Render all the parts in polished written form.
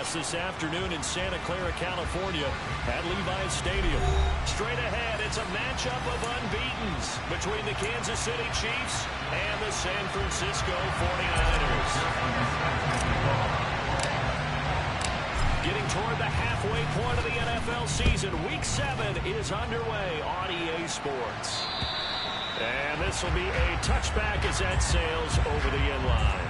contest this afternoon in Santa Clara, California at Levi's Stadium. Straight ahead, it's a matchup of unbeatens between the Kansas City Chiefs and the San Francisco 49ers. Getting toward the halfway point of the NFL season, Week 7 is underway on EA Sports. And this will be a touchback as that sails over the end line.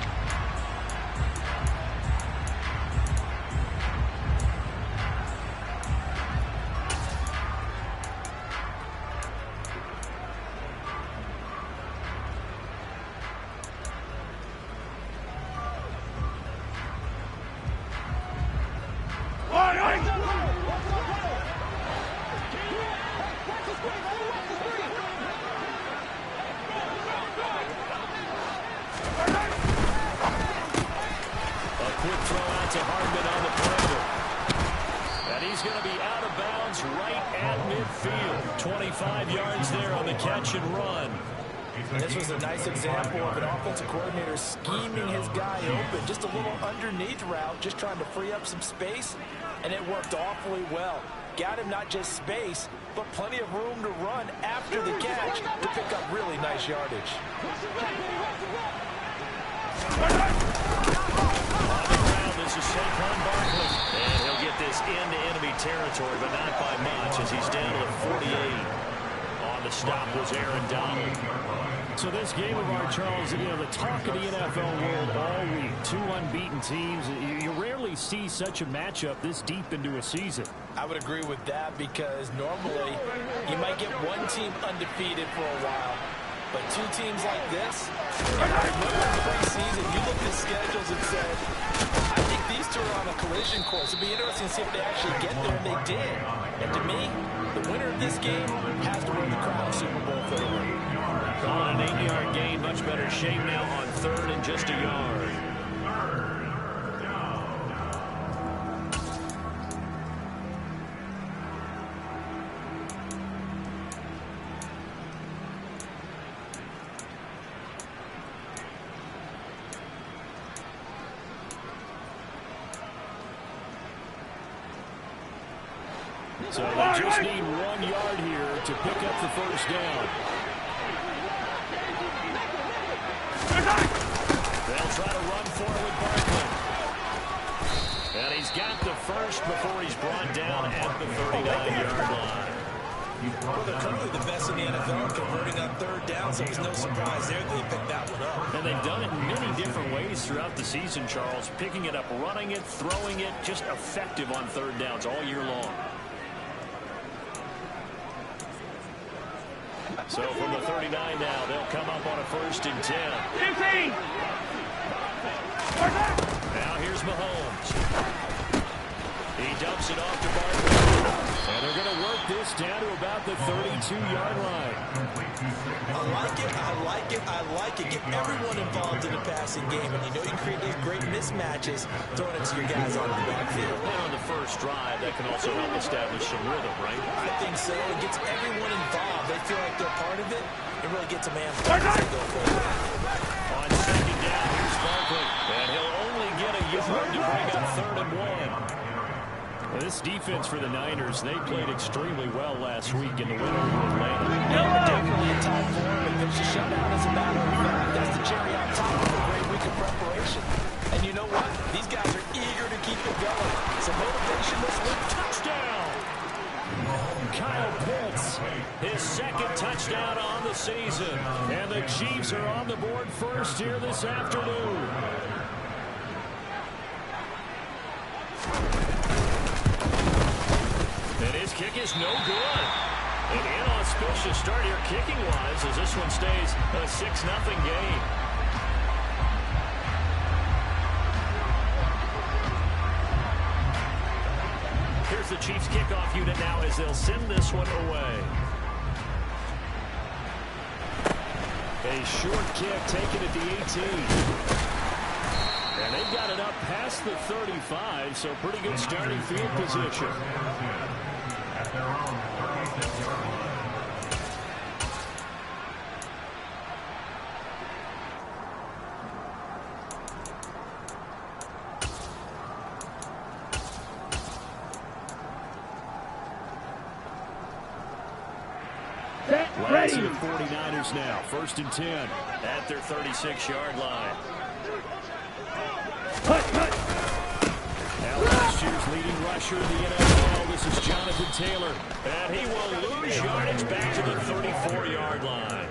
This was a nice example of an offensive coordinator scheming his guy open. Just a little underneath route, just trying to free up some space, and it worked awfully well. Got him not just space, but plenty of room to run after the catch to pick up really nice yardage. On the ground, this is Saquon Barkley. And he'll get this into enemy territory, but not by much as he's down to the 48. On the stop was Aaron Donald. So this game of our, Charles, you know, the talk of the NFL world all week. Two unbeaten teams. You rarely see such a matchup this deep into a season. I would agree with that because normally you might get one team undefeated for a while. But two teams like this, and I remember in preseason, you looked at schedules and said, I think these two are on a collision course. It'd be interesting to see if they actually get there, and they did. And to me, the winner of this game has to win the crown Super Bowl favorite. On an 8-yard gain, much better shape now on third and just a yard. So they just need 1 yard here to pick up the first down. They'll try to run forward Barkley. And he's got the first before he's brought down at the 39-yard line. Well, they're currently the best in the NFL converting on third down, so there's no surprise there that they picked that one up. And they've done it in many different ways throughout the season, Charles. Picking it up, running it, throwing it, just effective on third downs all year long. So from the 39 now, they'll come up on a 1st and 10. 15! Now here's Mahomes. He dumps it off to Barkley. And they're going to work this down to about the 32-yard line. I like it, I like it, I like it. Get everyone involved in the passing game. And you know you create these great mismatches throwing it to your guys out of the backfield. And on the first drive, that can also help establish some rhythm, right? I think so. It gets everyone involved. They feel like they're part of it. It really gets a man focused and go forward. On second down, here's Barkley. And he'll only get a yard to bring up 3rd and 1. This defense for the Niners, they played extremely well last week in the win over Atlanta. Definitely in time for him. If there's a shutdown, as a matter of fact, that's the cherry on top of a great week of preparation. And you know what? These guys are eager to keep it going. Some motivation this week. Touchdown! Kyle Pitts, his 2nd touchdown on the season. And the Chiefs are on the board first here this afternoon. And his kick is no good. An inauspicious start here kicking-wise as this one stays a 6-0 game. Here's the Chiefs kickoff unit now as they'll send this one away. A short kick taken at the 18. And they've got it up past the 35, so pretty good starting field position. At their own 36-yard line. Lands to the 49ers now. 1st and 10 at their 36-yard line. Now last year's leading rusher in the NFL. This is Jonathan Taylor. And he will lose yardage back to the 34-yard line.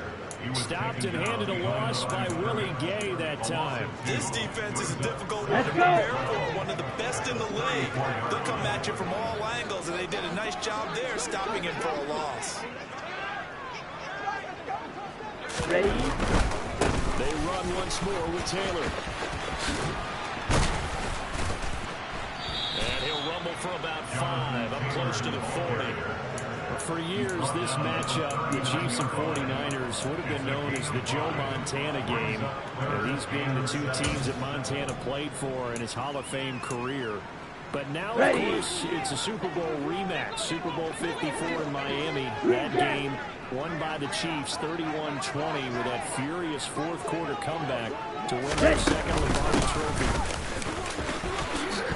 Stopped and handed a loss by Willie Gay that time. This defense is a difficult one to prepare for. One of the best in the league. They'll come at you from all angles, and they did a nice job there stopping him for a loss. Ready? They run once more with Taylor. And he'll rumble for about 5, up close to the 40. For years, this matchup, the Chiefs and 49ers, would have been known as the Joe Montana game. These being the two teams that Montana played for in his Hall of Fame career. But now, of course, it's a Super Bowl rematch. Super Bowl 54 in Miami. That game won by the Chiefs 31-20 with that furious fourth-quarter comeback to win their second Lombardi Trophy.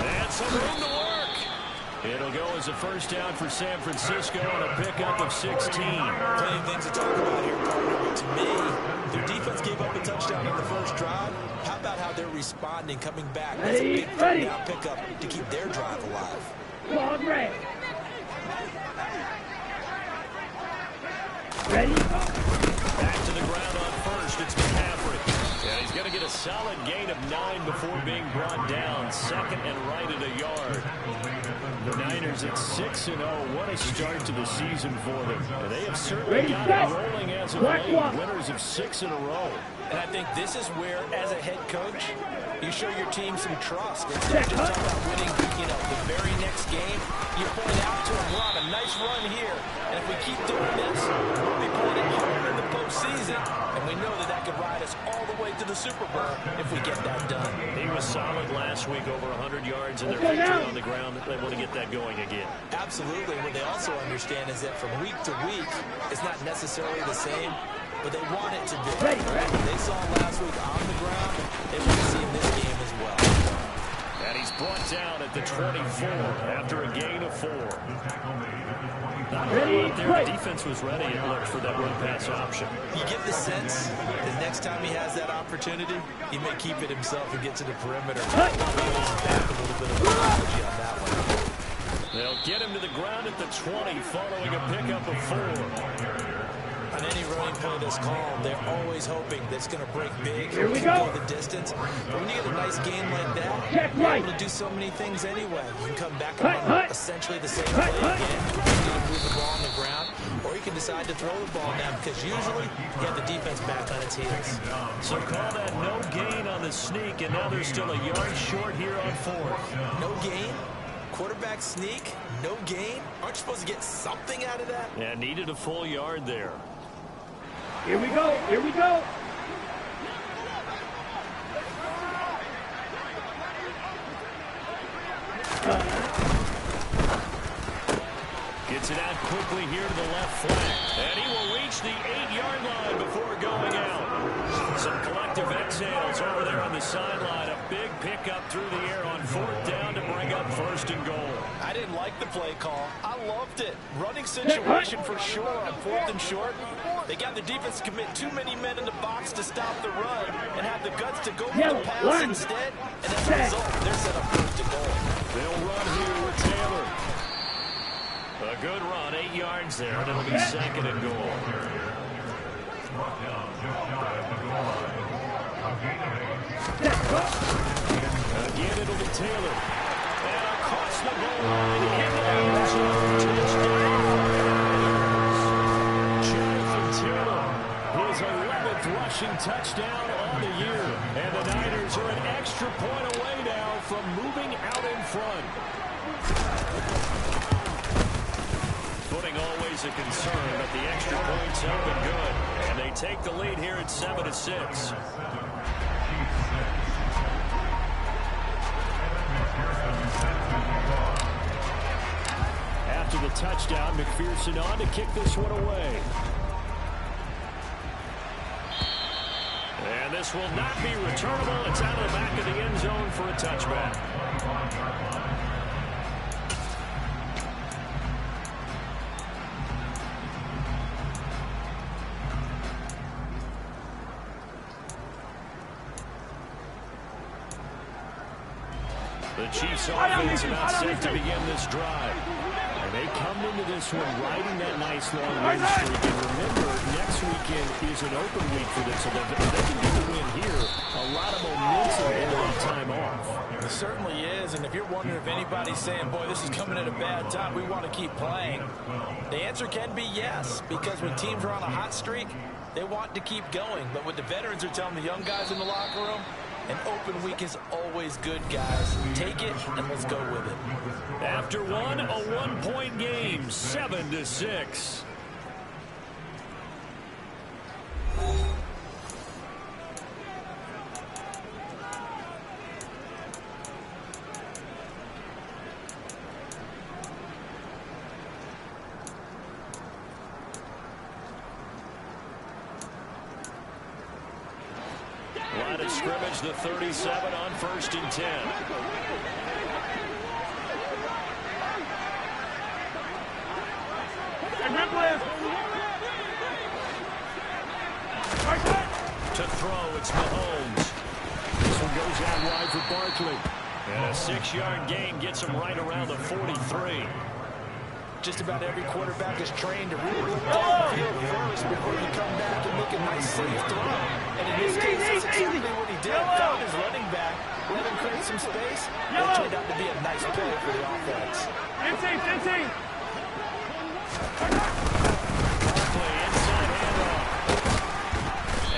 And some room to work. It'll go as a first down for San Francisco on a pickup of 16. Plenty of things to talk about here, partner, but to me, their defense gave up a touchdown on the first drive. How about how they're responding, coming back? That's a big third down pickup to keep their drive alive. Ready? Back to the ground on first. It's McCaffrey. Yeah, he's going to get a solid gain of 9 before being brought down. Second and right at a yard. The Niners at 6-0. What a start to the season for them. They have certainly got it rolling as of late. Winners of 6 in a row. And I think this is where, as a head coach, you show your team some trust. Instead of just talking about winning, the very next game, you point out to them, we're on a nice run here. And if we keep doing this, we'll be playing it hard in the postseason. And we know that that could ride us all the way to the Super Bowl if we get that done. He was solid last week, over 100 yards in their victory on the ground. They want to get that going again. Absolutely. What they also understand is that from week to week, it's not necessarily the same, but they want it to be. What they saw last week on the ground, they want to see in this game as well. And he's brought down at the 24 after a gain of 4. Not really there. The defense was ready and looked for that run-pass option. You get the sense that next time he has that opportunity, he may keep it himself and get to the perimeter. Back a little bit of strategy on that one. They'll get him to the ground at the 20 following a pickup of 4. On any running play that's called, they're always hoping that's going to break big. Here we go. The distance. But when you get a nice game like that, you're able to do so many things anyway. You can come back and run essentially the same play again. You can move the ball on the ground, or you can decide to throw the ball now because usually you have the defense back on its heels. So call that no gain on the sneak, and now they're still a yard short here on 4th. No gain? Quarterback sneak? No gain? Aren't you supposed to get something out of that? Yeah, needed a full yard there. Here we go. Here we go. Gets it out quickly here to the left flank. And he will reach the 8-yard line before going out. Some collective exhales over there on the sideline. A big pickup through the air on 4th down to bring up 1st and goal. I didn't like the play call. I loved it. Running situation for sure on 4th and short. They got the defense to commit too many men in the box to stop the run and have the guts to go for the pass instead. And as a result, they're set up 1st and goal. They'll run here with Taylor. A good run, 8 yards there, and it'll be 2nd and goal. Again, it'll be Taylor. And across the goal line, in the end zone, Jonathan Taylor, his 11th rushing touchdown on the year. And the Niners are an extra point away now from moving out in front. Footing always a concern, but the extra points have been good. And they take the lead here at 7-6. After the touchdown, McPherson on to kick this one away. And this will not be returnable. It's out of the back of the end zone for a touchback. The Chiefs offense about set to begin this drive. And they come into this one riding that nice long win streak. And remember, next weekend is an open week for them. So if they can get the win here, a lot of momentum into that time off. It certainly is. And if you're wondering if anybody's saying, boy, this is coming at a bad time, we want to keep playing, the answer can be yes. Because when teams are on a hot streak, they want to keep going. But what the veterans are telling the young guys in the locker room, an open week is always good, guys. Take it, and let's go with it. After one, a one-point game, 7-6. Line of scrimmage, the 37 on 1st and 10. To throw, it's Mahomes. This one goes out wide for Barkley. And a 6-yard gain gets him right around the 43. Just about every quarterback is trained to really look downfield first before you come back and make a nice safe throw. And in this case, that's exactly what he did. Found his running back, let him create some space. That turned out to be a nice play for the offense. Barkley, inside handoff.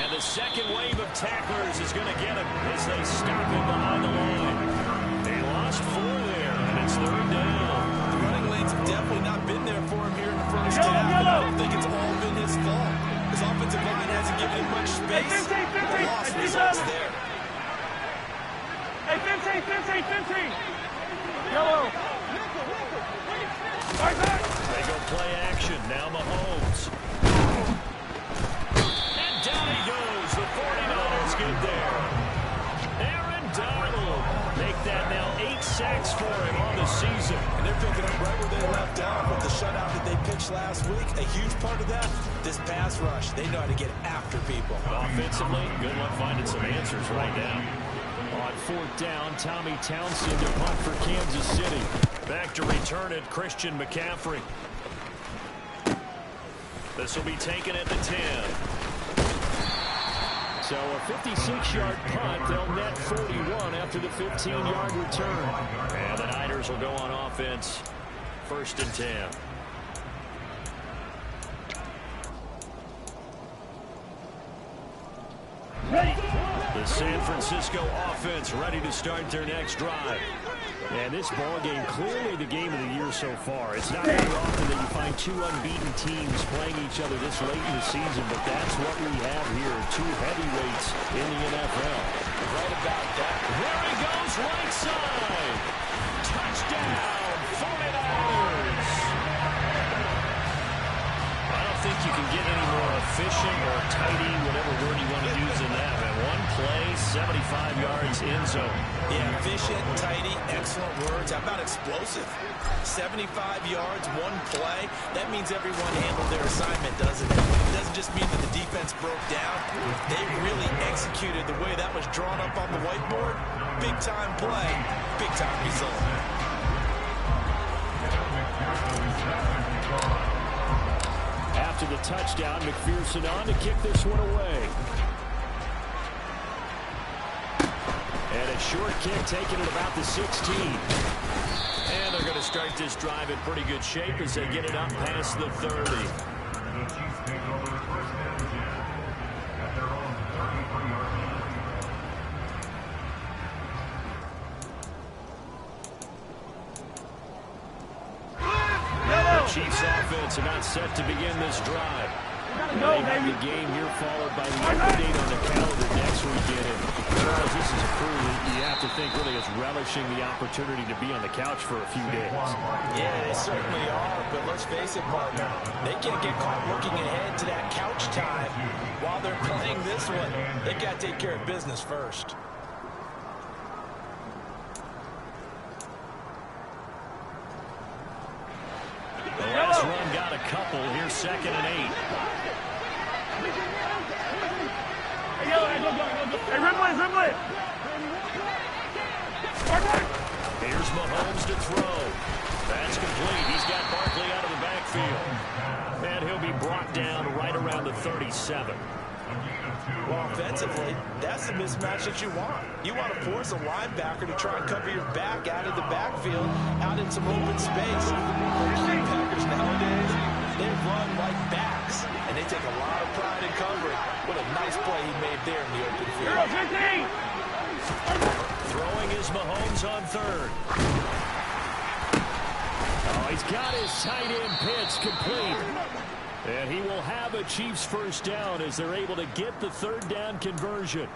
And the second wave of tacklers is going to get him as they stop him behind the line. They lost 4 there, and it's 3rd down. Definitely not been there for him here in the first half. And I don't think it's all been his fault. His offensive line hasn't given him much space. The loss results there. Hey, 15. Yellow. They go play action. Now Mahomes. And down he goes. The 49ers get there. Aaron Donald. Make that now 8 sacks for him on the season. And they're picking up right where they left off with the shutout that they pitched last week. A huge part of that, this pass rush. They know how to get after people. Offensively, good luck finding some answers right now. On 4th down, Tommy Townsend to punt for Kansas City. Back to return it, Christian McCaffrey. This will be taken at the 10. So a 56-yard punt. They'll net 41 after the 15-yard return. And the Niners will go on offense. 1st and 10. The San Francisco offense ready to start their next drive. And this ball game, clearly the game of the year so far. It's not very often that you find 2 unbeaten teams playing each other this late in the season, but that's what we have here, 2 heavyweights in the NFL. Right about that. There he goes, right side. Touchdown, 49ers. I don't think you can get any more efficient or tidy, whatever word you want to use in that. And 1 play, 75 yards in zone. Yeah, efficient, tidy, excellent words. How about explosive? 75 yards, 1 play. That means everyone handled their assignment, doesn't it? It doesn't just mean that the defense broke down. They really executed the way that was drawn up on the whiteboard. Big-time play, big-time result. After the touchdown, McPherson on to kick this one away. And a short kick taken at about the 16. And they're going to start this drive in pretty good shape as they get it up past the 30. The Chiefs offense about set to begin this drive. They have the game here followed by the update on the calendar next weekend. Charles, this is a crew that you have to think really is relishing the opportunity to be on the couch for a few days. Yeah, they certainly are, but let's face it, partner. They can't get caught looking ahead to that couch time while they're playing this one. They've got to take care of business first. The last run got a couple. Here's 2nd and 8. Hey, Rimley! Here's Mahomes to throw. That's complete. He's got Barkley out of the backfield. And he'll be brought down right around the 37. Well, offensively, that's the mismatch that you want. You want to force a linebacker to try and cover your back out of the backfield, out in some open space. Linebackers nowadays, they run like backs, and they take a lot of pride in covering. What a nice play he made there in the open field. Throwing is Mahomes on third. Oh, he's got his tight end pitch complete. And he will have a Chiefs first down as they're able to get the third down conversion.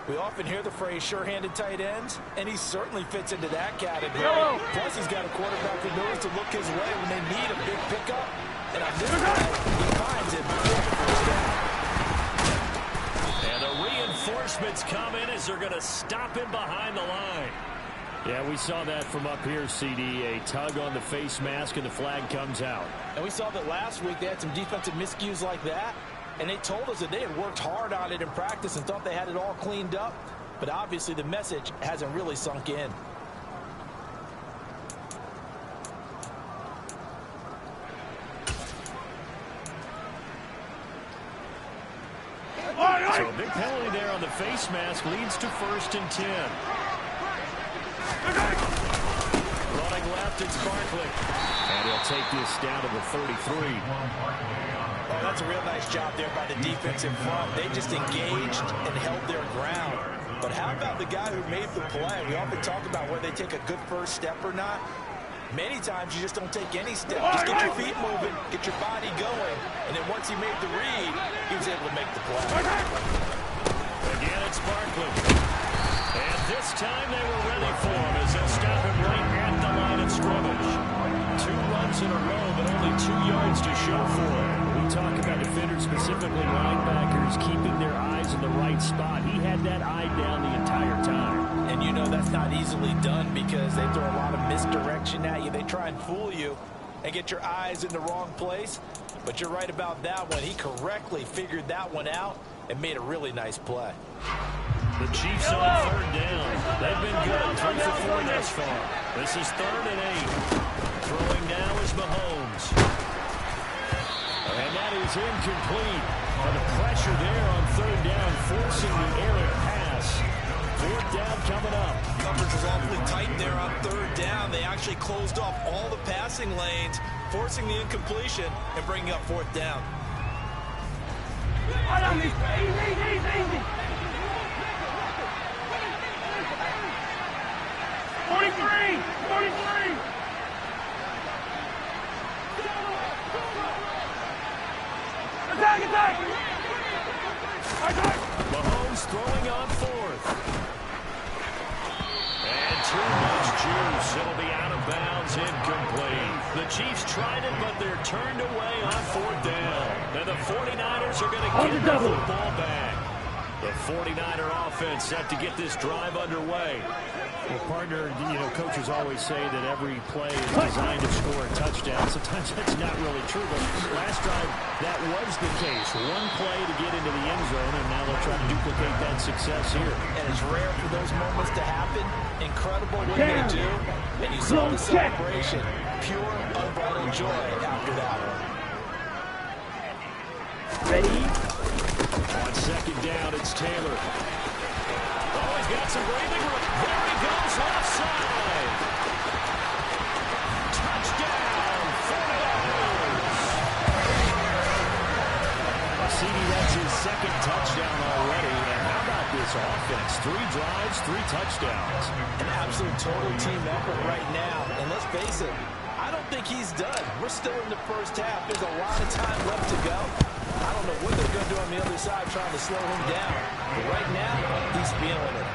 We often hear the phrase sure-handed tight ends, and he certainly fits into that category. Plus, he's got a quarterback who knows to look his way when they need a big pickup. And on this play, he finds it for the first down. And the reinforcements come in as they're going to stop him behind the line. Yeah, we saw that from up here, CD. A tug on the face mask, and the flag comes out. And we saw that last week they had some defensive miscues like that, and they told us that they had worked hard on it in practice and thought they had it all cleaned up. But obviously the message hasn't really sunk in. So a big penalty there on the face mask leads to 1st and 10. Running left, it's Barkley. And he'll take this down to the 33. Oh, that's a real nice job there by the defense in front. They just engaged and held their ground. But how about the guy who made the play? We often talk about whether they take a good first step or not. Many times you just don't take any step. Just get your feet moving, get your body going. And then once he made the read, he was able to make the play. Again, it's Barkley. And this time they were ready for him as they'll stop him right at the line of scrimmage. 2 runs in a row, but only 2 yards to show for it. We talk about defenders, specifically linebackers, keeping their eyes in the right spot. He had that eye down the entire time. And you know that's not easily done because they throw a lot of misdirection at you. They try and fool you and get your eyes in the wrong place. But you're right about that one. He correctly figured that one out and made a really nice play. The Chiefs on 3rd down. They've been good, 3 for 4 thus far. This is 3rd and 8. Throwing now is Mahomes. And that is incomplete. And the pressure there on 3rd down, forcing the errant pass. 4th down coming up. Coverage was awfully tight there on 3rd down. They actually closed off all the passing lanes, forcing the incompletion and bringing up 4th down. Easy. 43. Attack. Mahomes throwing on 4th. And too much juice. It'll be out of bounds, incomplete. The Chiefs tried it, but they're turned away on 4th down. And the 49ers are going to get the football back. The 49er offense set to get this drive underway. Well, partner, coaches always say that every play is designed to score a touchdown. Sometimes that's not really true, but last drive, that was the case. One play to get into the end zone, and now they'll try to duplicate that success here. And it's rare for those moments to happen. Incredible what they do. And you saw the celebration. Pure, unbridled joy after that one. Ready? On 2nd down, it's Taylor. Oh, he's got some breathing room. There he goes, offside. Touchdown, 49ers. CD, that's his 2nd touchdown already. And how about this offense? 3 drives, 3 touchdowns. An absolute total team effort right now. And let's face it, I don't think he's done. We're still in the first half. There's a lot of time left to go. I don't know what they're going to do on the other side trying to slow him down. But right now, he's feeling it.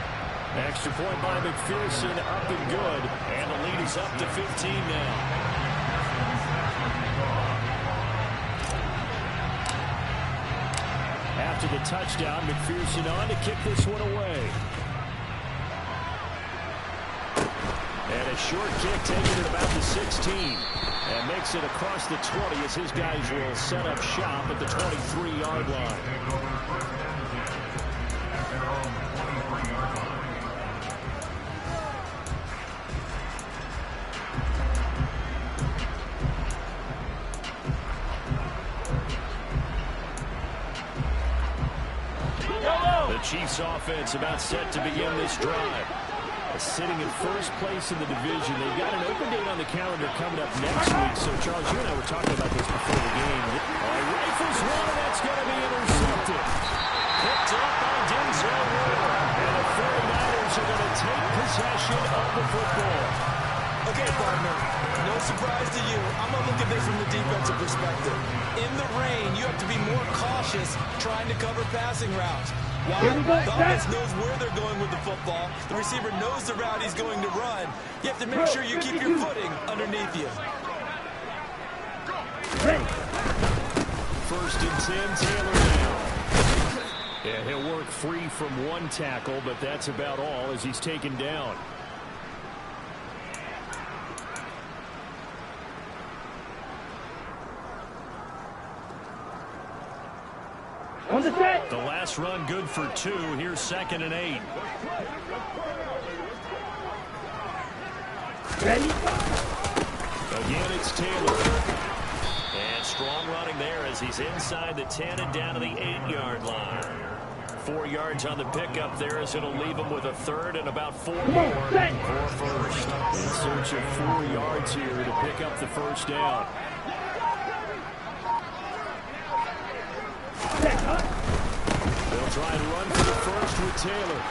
Extra point by McPherson, up and good. And the lead is up to 15 now. After the touchdown, McPherson on to kick this one away. And a short kick taken at about the 16. And makes it across the 20 as his guys will set up shop at the 23-yard line. Chiefs offense about set to begin this drive. Sitting in first place in the division. They've got an open date on the calendar coming up next week. So, Charles, you and I were talking about this before the game. Rifles one, and that's going to be intercepted. Picked up by Denzel Ward. And the 49ers are going to take possession of the football. Okay, partner, no surprise to you. I'm going to look at this from the defensive perspective. In the rain, you have to be more cautious trying to cover passing routes. While the offense knows where they're going with the football, the receiver knows the route he's going to run. You have to make sure you keep your footing underneath you. First and 10, Taylor down. Yeah, he'll work free from one tackle, but that's about all as he's taken down. On the set. The last run good for 2. Here's 2nd and 8. Ready? Again, it's Taylor. And strong running there as he's inside the 10 and down to the 8-yard line. 4 yards on the pickup there as it'll leave him with a 3rd and about 4 more for first. In search of 4 yards here to pick up the first down. They'll try and run for the first with Taylor.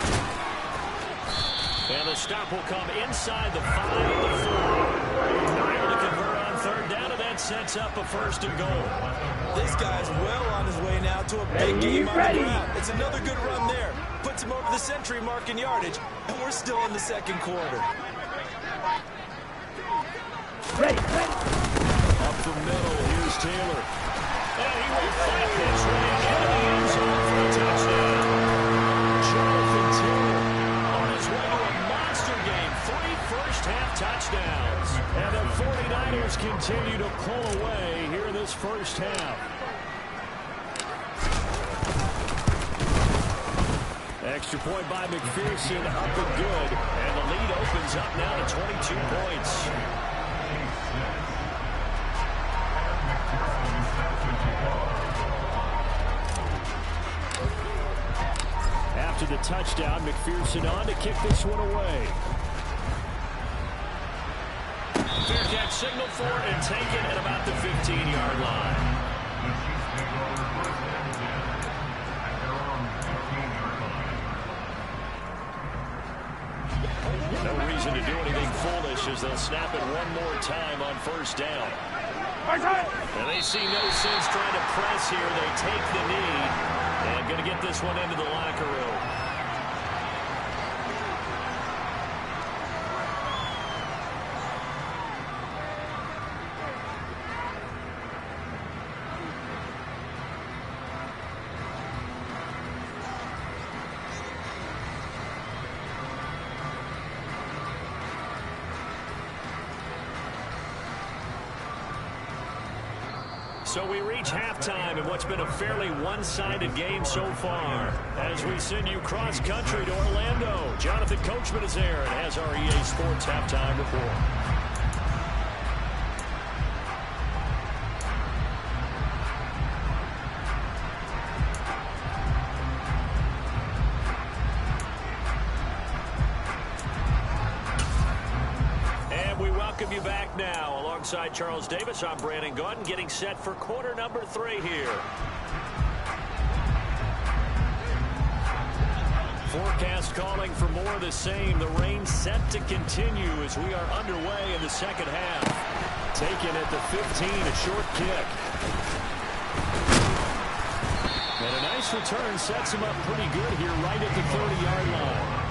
And the stop will come inside the 5 and the 4. Able to convert on 3rd down, and that sets up a 1st and goal. This guy's well on his way now to a big game on the ground. It's another good run there. Puts him over the century mark in yardage, and we're still in the 2nd quarter. Ready. Up the middle, here's Taylor. And he will fight his way into the end zone for a touchdown. Jonathan Taylor on his way to a monster game. 3 first-half touchdowns. And the 49ers continue to pull away here in this first half. Extra point by McPherson, up and good. And the lead opens up now to 22 points. After the touchdown, McPherson on to kick this one away. Fair catch signal for it and taken at about the 15-yard line. No reason to do anything foolish as they'll snap it one more time on 1st down. And they see no sense trying to press here. They take the knee. And going to get this one into the locker room. So we reach halftime in what's been a fairly one-sided game so far. As we send you cross-country to Orlando, Jonathan Coachman is there and has our EA Sports halftime report. Welcome you back now. Alongside Charles Davis, I'm Brandon Gaudin, getting set for quarter number 3 here. Forecast calling for more of the same. The rain set to continue as we are underway in the 2nd half. Taken at the 15, a short kick. And a nice return sets him up pretty good here right at the 30-yard line.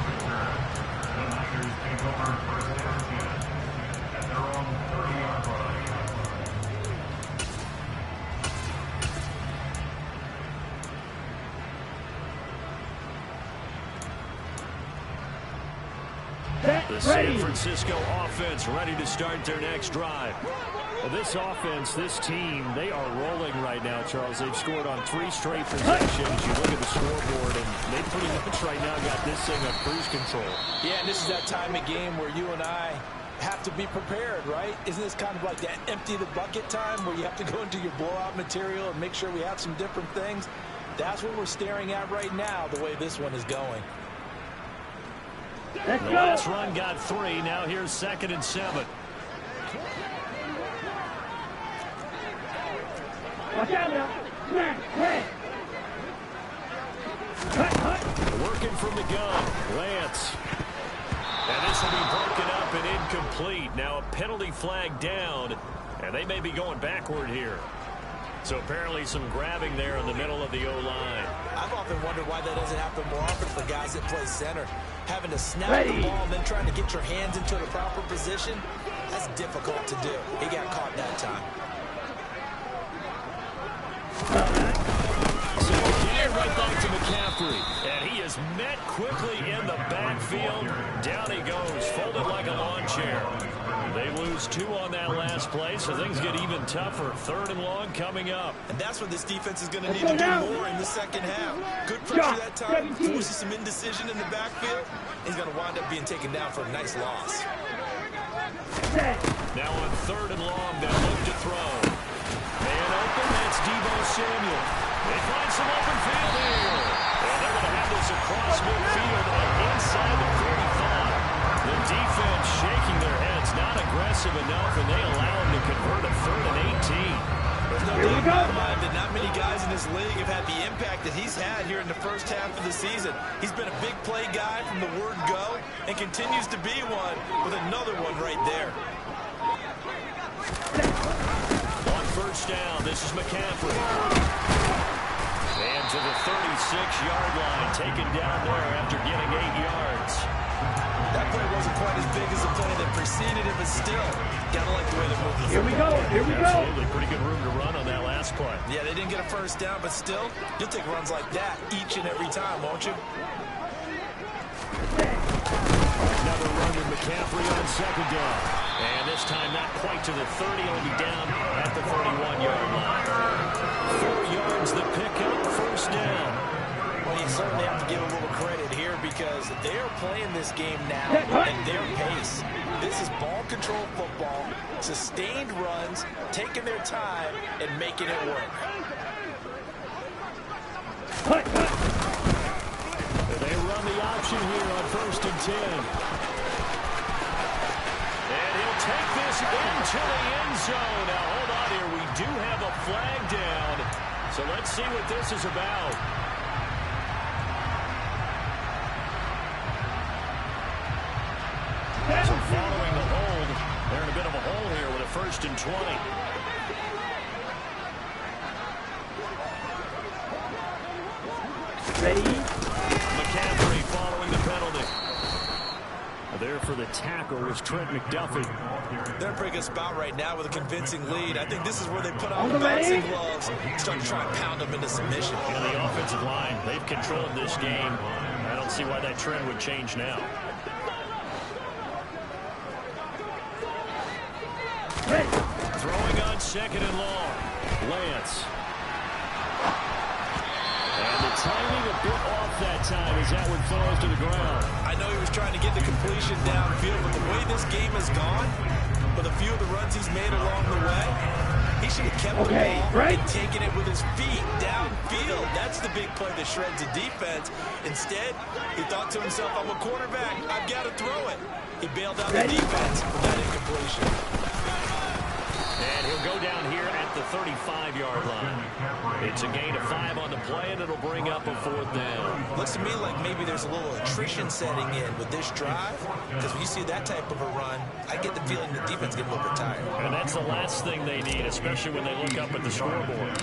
The San Francisco offense ready to start their next drive. Well, this offense, this team, they are rolling right now, Charles. They've scored on 3 straight possessions. You look at the scoreboard, and they pretty much right now got this thing on cruise control. Yeah, and this is that time of game where you and I have to be prepared, right? Isn't this kind of like that empty the bucket time where you have to go into your blowout material and make sure we have some different things? That's what we're staring at right now, the way this one is going. Let's The go. last run got 3. Now here's 2nd and 7. Watch out now. Smash. Hey. Working from the gun. Lance. And this will be broken up and incomplete. Now a penalty flag down, and they may be going backward here. So apparently some grabbing there in the middle of the O-line. I've often wondered why that doesn't happen more often for guys that play center. Having to snap the ball and then trying to get your hands into the proper position, that's difficult to do. He got caught that time. So again, right back to McCaffrey. And he is met quickly in the backfield. Down he goes, folded like a lawn chair. They lose 2 on that last play, so things get even tougher. 3rd and long coming up. And that's what this defense is going to need to do more in the second half. Good pressure that time, forces some indecision in the backfield. He's going to wind up being taken down for a nice loss. Now on 3rd and long, they'll look to throw. And open, that's Deebo Samuel. They find some open field here. And they're going to have this across midfield and inside the 45. The defense shaking their heads, not aggressive enough, and they allow him to convert a 3rd and 18. There's no doubt in my mind that not many guys in this league have had the impact that he's had here in the first half of the season. He's been a big play guy from the word go and continues to be one with another one right there. On 1st down, this is McCaffrey. And to the 36-yard line, taken down there after getting 8 yards. That play wasn't quite as big as the play that preceded it, but still, gotta like the way they're moving. Here we go. Here we go. Absolutely, pretty good room to run on that last play. Yeah, they didn't get a 1st down, but still, you'll take runs like that each and every time, won't you? Another run with McCaffrey on 2nd down. And this time not quite to the 30. He'll be down at the 31-yard line. 4 yards the pickup, 1st down. Well, you certainly have to give a little credit here because they're playing this game now at their pace. This is ball control football, sustained runs, taking their time, and making it work. They run the option here on 1st and 10. And he'll take this into the end zone. Now, hold on here. We do have a flag down. So let's see what this is about. So following the hold, they're in a bit of a hole here with a 1st and 20. Ready? McCaffrey following the penalty. There for the tackle was Trent McDuffie. They're in a pretty good spot right now with a convincing lead. I think this is where they put on the boxing gloves, start to try and pound them into submission. And the offensive line, they've controlled this game. I don't see why that trend would change now. Ready. Throwing on 2nd and long. Lance. And the timing a bit off that time as that one falls to the ground. I know he was trying to get the completion downfield, but the way this game has gone, with a few of the runs he's made along the way, he should have kept the ball and taken it with his feet downfield. That's the big play that shreds the defense. Instead, he thought to himself, I'm a quarterback, I've got to throw it. He bailed out the defense with that incompletion. And he'll go down here at the 35-yard line. It's a gain of 5 on the play, and it'll bring up a 4th down. Looks to me like maybe there's a little attrition setting in with this drive, because when you see that type of a run, I get the feeling the defense gets a little bit tired. And that's the last thing they need, especially when they look up at the scoreboard.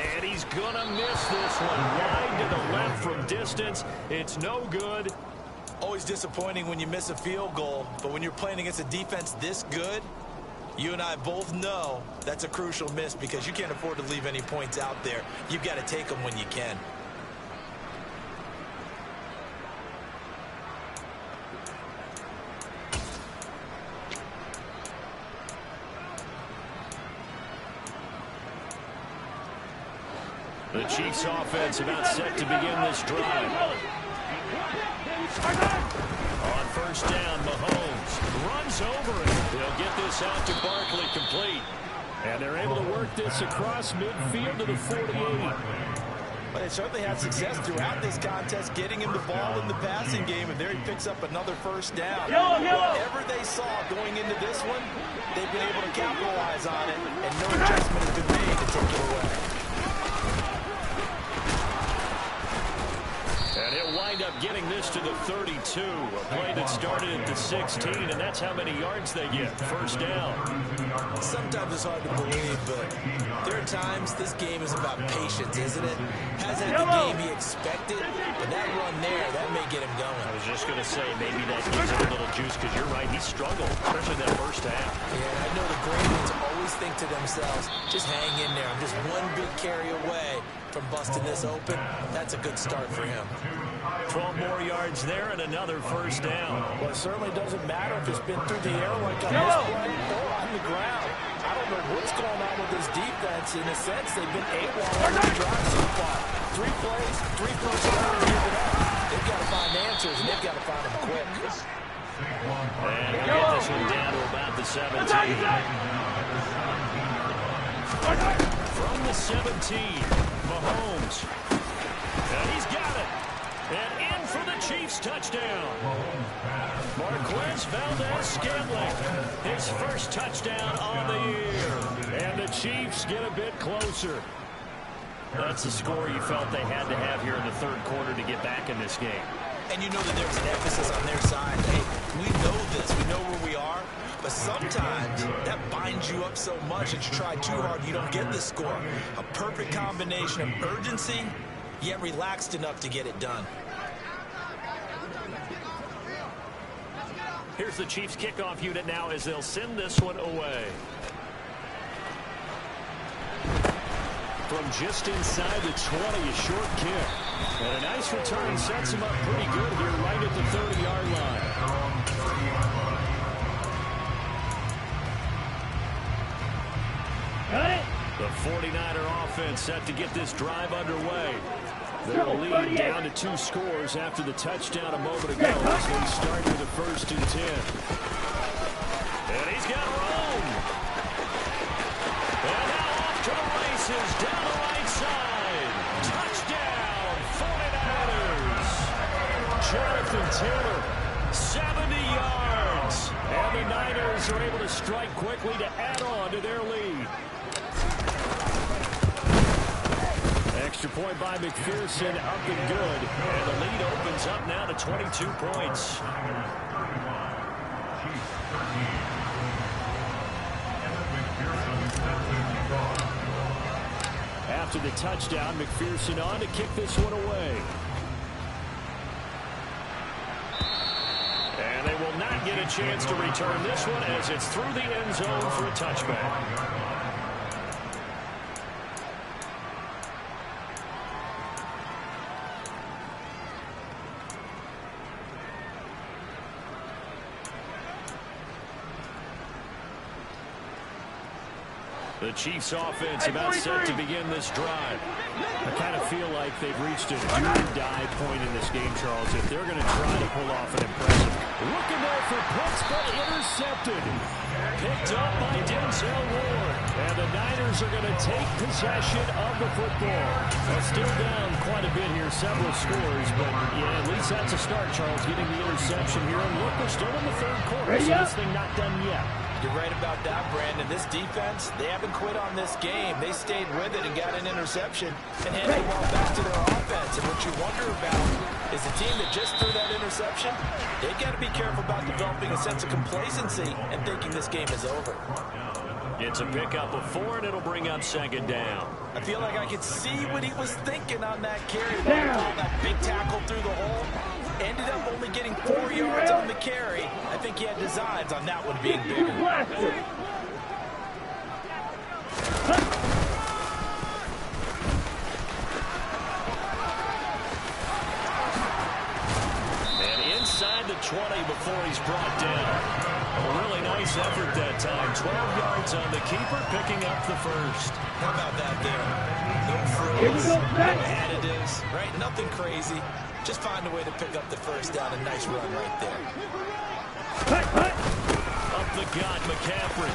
And he's going to miss this one. Wide to the left from distance. It's no good. Always disappointing when you miss a field goal, but when you're playing against a defense this good, you and I both know that's a crucial miss because you can't afford to leave any points out there. You've got to take them when you can. The Chiefs offense about set to begin this drive. On 1st down, Mahomes runs over it. They'll get this out to Barkley complete. And they're able to work this across midfield to the 48. But they certainly had success throughout this contest, getting him the ball in the passing game, and there he picks up another first down. Whatever they saw going into this one, they've been able to capitalize on it, and no adjustment has been made to take it away. And he'll wind up getting this to the 32. A play that started at the 16, and that's how many yards they get. First down. Sometimes it's hard to believe, but there are times this game is about patience, isn't it? Hasn't had the game he expected, but that run there, that may get him going. I was just going to say, maybe that gives him a little juice, because you're right, he struggled, especially that first half. Yeah, I know the great ones always think to themselves, just hang in there. I'm just one big carry away from busting this open. That's a good start for him. 12 more yards there and another first down. Well, it certainly doesn't matter if it's been through the air like on this play or on the ground. I don't know what's going on with this defense. In a sense, they've been AWOL on the drive so far. 3 plays, 3 first downs, and give it up. They've got to find answers, and they've got to find them quick. And we'll get this one down to about the 17. From the 17, Mahomes. And he's got it. And in for the Chiefs touchdown. Marquez Valdez-Scantling, his first touchdown on the year. And the Chiefs get a bit closer. That's the score you felt they had to have here in the third quarter to get back in this game. And you know that there's an emphasis on their side. Hey, we know this. We know where we are. But sometimes that binds you up so much that you try too hard, you don't get the score. A perfect combination of urgency, yet relaxed enough to get it done. Here's the Chiefs kickoff unit now as they'll send this one away. From just inside the 20, a short kick. And a nice return sets him up pretty good here right at the 30-yard line. The 49er offense set to get this drive underway. They're to lead down to 2 scores after the touchdown a moment ago as they start with the first and 10. And he's got room. And now off to the races down the right side. Touchdown, 49ers. Jonathan Taylor, 70 yards. And the Niners are able to strike quickly to add on to their lead. Extra point by McPherson, up and good. And the lead opens up now to 22 points. After the touchdown, McPherson on to kick this one away. And they will not get a chance to return this one as it's through the end zone for a touchback. The Chiefs offense about set to begin this drive. I kind of feel like they've reached a do-or-die point in this game, Charles, if they're going to try to pull off an impressive. Looking there for Pitts, but intercepted. Picked up by Denzel Ward. And the Niners are going to take possession of the football. Well, still down quite a bit here, several scores, but yeah, at least that's a start, Charles, getting the interception here. And look, we're still in the third quarter, so this thing not done yet. You're right about that, Brandon. This defense, they haven't quit on this game. They stayed with it and got an interception and handed the ball back to their offense. And what you wonder about is the team that just threw that interception, they've got to be careful about developing a sense of complacency and thinking this game is over. It's a pickup of 4, and it'll bring up second down. I feel like I could see what he was thinking on that carry. That big tackle through the hole. Ended up only getting 4 yards on the carry. I think he had designs on that one being bigger. And inside the 20 before he's brought down. A really nice effort that time. 12 yards on the keeper, picking up the first. How about that there? No frills, no additives, right? Nothing crazy. Just find a way to pick up the first down. A nice run right there. Up the gut, McCaffrey.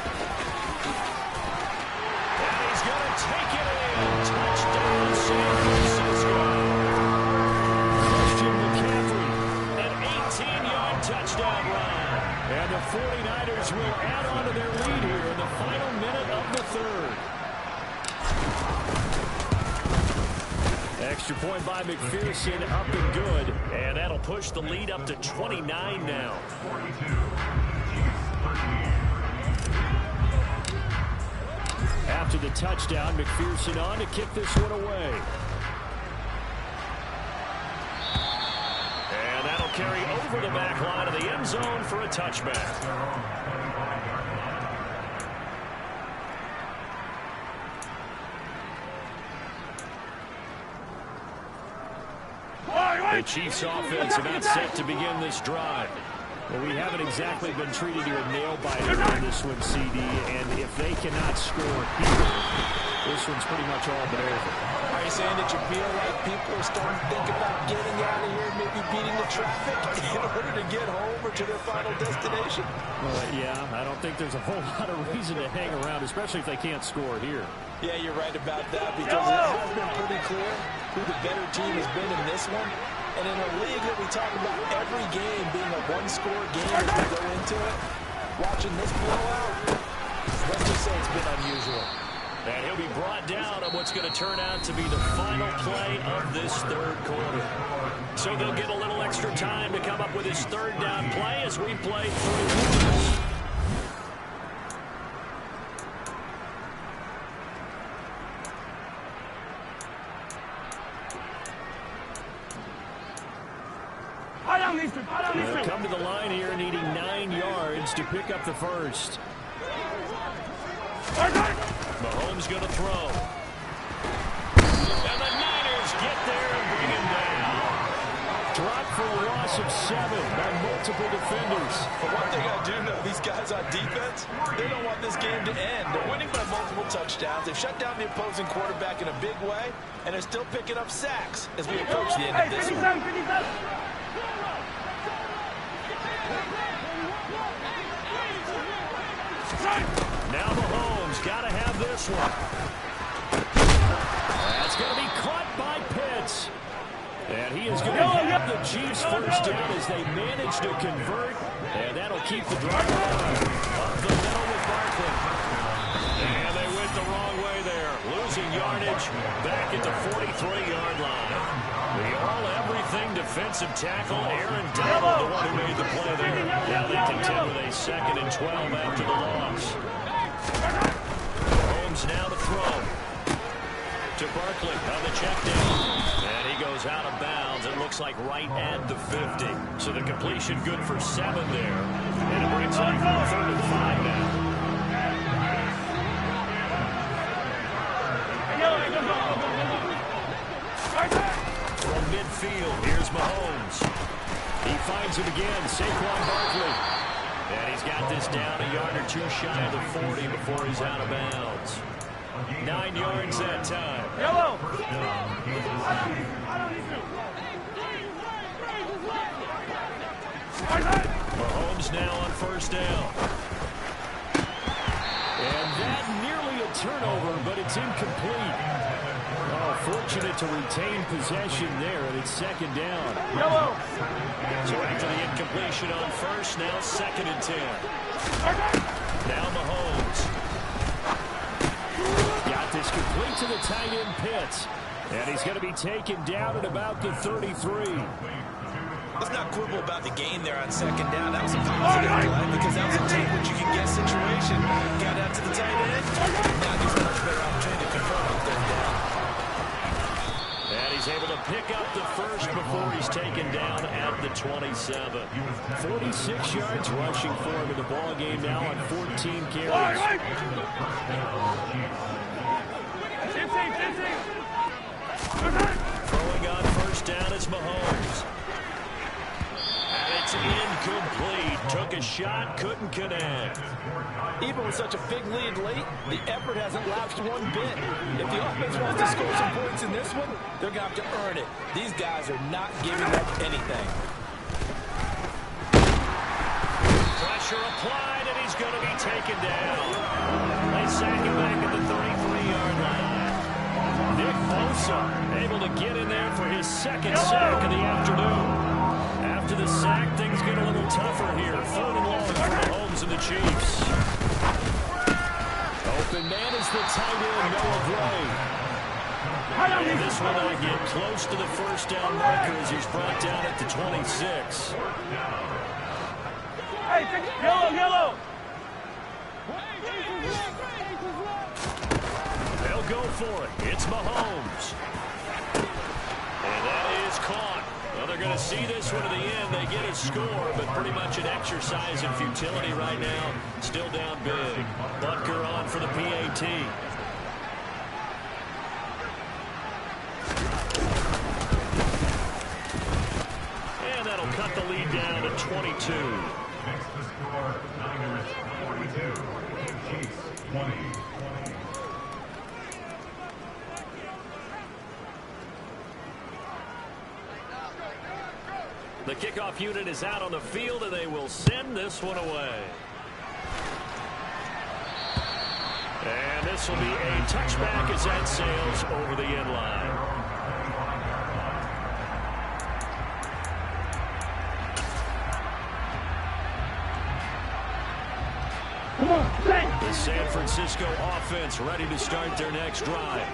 Extra point by McPherson, up and good. And that'll push the lead up to 29 now. After the touchdown, McPherson on to kick this one away. And that'll carry over the back line of the end zone for a touchback. The Chiefs offense about set to begin this drive. Well, we haven't exactly been treated to a nail-biter on this one, CD, and if they cannot score here, this one's pretty much all but over. Are you saying that you feel like people are starting to think about getting out of here, maybe beating the traffic in order to get home or to their final destination? Well, yeah, I don't think there's a whole lot of reason to hang around, especially if they can't score here. Yeah, you're right about that, because it has been pretty clear who the better team has been in this one. And in a league that we talk about every game being a one-score game as we go into it, watching this blowout, let's just say it's been unusual. And he'll be brought down on what's going to turn out to be the final play of this third quarter. So they'll get a little extra time to come up with his third down play as we play 3 minutes. They'll come to the line here needing 9 yards to pick up the first. Mahomes going to throw. And the Niners get there and bring him down. Dropped for a loss of 7 by multiple defenders. But what they got to do now, these guys on defense, they don't want this game to end. They're winning by multiple touchdowns. They've shut down the opposing quarterback in a big way, and they're still picking up sacks as we approach the end of this one. Now Mahomes got to have this one. That's going to be caught by Pitts. And he is going to have the Chiefs first down as they manage to convert. And that'll keep the drive alive. Up the middle with Barkley. And they went the wrong way there. Losing yardage back at the 43-yard line. The all-everything defensive tackle, Aaron Donald, the one who made the play there. Now they contend with a 2nd and 12 after the loss. Mahomes now to throw. To Barkley on the check down. And he goes out of bounds. It looks like right at the 50. So the completion good for 7 there. And it brings up 3rd and 5 now. From midfield, here's Mahomes. He finds him again, Saquon Barkley. And he's got this down a yard or 2 shy of the 40 before he's out of bounds. 9 yards that time. Yellow. Mahomes now on 1st down. And that nearly a turnover, but it's incomplete. Oh, fortunate to retain possession there, and it's 2nd down. Yellow. So after the incompletion on 1st, now 2nd and 10. Now Mahomes. Got this complete to the tight end Pitts. And he's going to be taken down at about the 33. Let's not quibble about the gain there on 2nd down. That was a positive play because that was a take what you can get situation. Got out to the tight end. Now gives a much better opportunity to convert on 3rd down. And he's able to pick up the first before he's taken down at the 27. 46 yards rushing for him in the ball game now on 14 carries. Throwing on 1st down is Mahomes. And it's incomplete. Took a shot, couldn't connect. Even with such a big lead late, the effort hasn't lapsed one bit. If the offense wants to score some points in this one, they're going to have to earn it. These guys are not giving up anything. Pressure applied, and he's going to be taken down. They sack him back at the 33-yard line. Nick Bosa able to get in there for his 2nd sack of the afternoon. After the sack, things get a little tougher here. 3rd and long for Mahomes and the Chiefs. Open man is the tight end, Noah Gray. And this will not get close to the first down marker as he's brought down at the 26. Hey, yellow. They'll go for it. It's Mahomes. And that is caught. Well, they're going to see this one to the end. They get a score, but pretty much an exercise in futility right now. Still down big. Butker on for the PAT. And that'll cut the lead down to 22. Next to score, Niners 42, Chiefs 20. The kickoff unit is out on the field, and they will send this one away. And this will be a touchback as that sails over the end line. The San Francisco offense ready to start their next drive.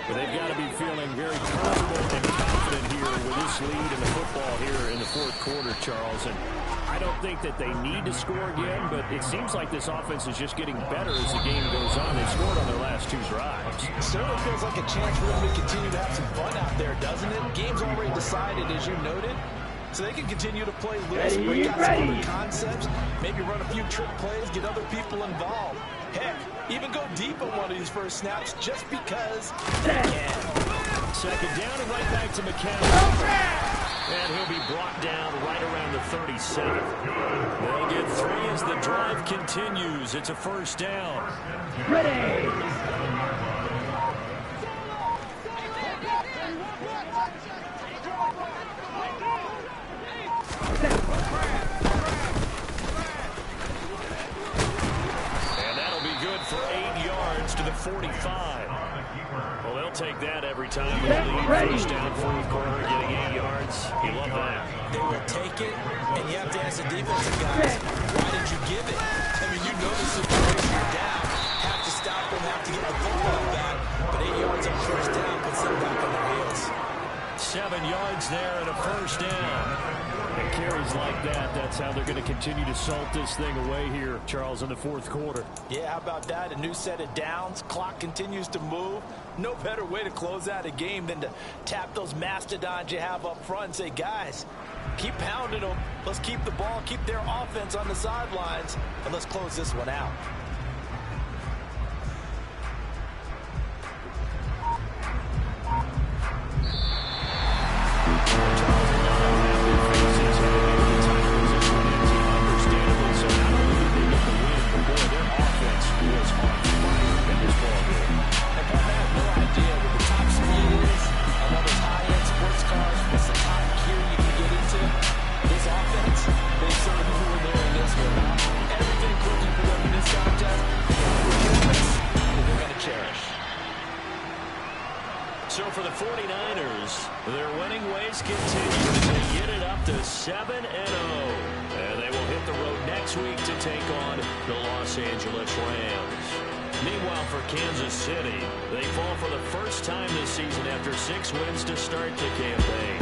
But they've got to be feeling very comfortable and confident here with this lead in the football here in the fourth quarter, Charles. And I don't think that they need to score again, but it seems like this offense is just getting better as the game goes on. They've scored on their last two drives. It certainly feels like a chance for them to continue to have some fun out there, doesn't it? Game's already decided, as you noted. So they can continue to play loose, bring out some other concepts, maybe run a few trick plays, get other people involved. Heck, even go deep on one of these first snaps just because they can. Second down and right back to McCown. And he'll be brought down right around the 37. They'll get three as the drive continues. It's a first down. Ready. For 8 yards to the 45. Well, they'll take that every time you lead. First down, fourth quarter, getting 8 yards. You love that. They will take it, and you have to ask the defensive guys, why did you give it? I mean, you know the situation, you're down. Have to stop them, have to get the football back. But 8 yards on first down puts them back on their heels. 7 yards there and a first down. And carries like that, that's how they're going to continue to salt this thing away here, Charles, in the fourth quarter. Yeah, how about that? A new set of downs. Clock continues to move. No better way to close out a game than to tap those mastodons you have up front and say, guys, keep pounding them. Let's keep the ball, keep their offense on the sidelines, and let's close this one out. So for the 49ers, their winning ways continue as they get it up to 7-0. And they will hit the road next week to take on the Los Angeles Rams. Meanwhile, for Kansas City, they fall for the first time this season after 6 wins to start the campaign.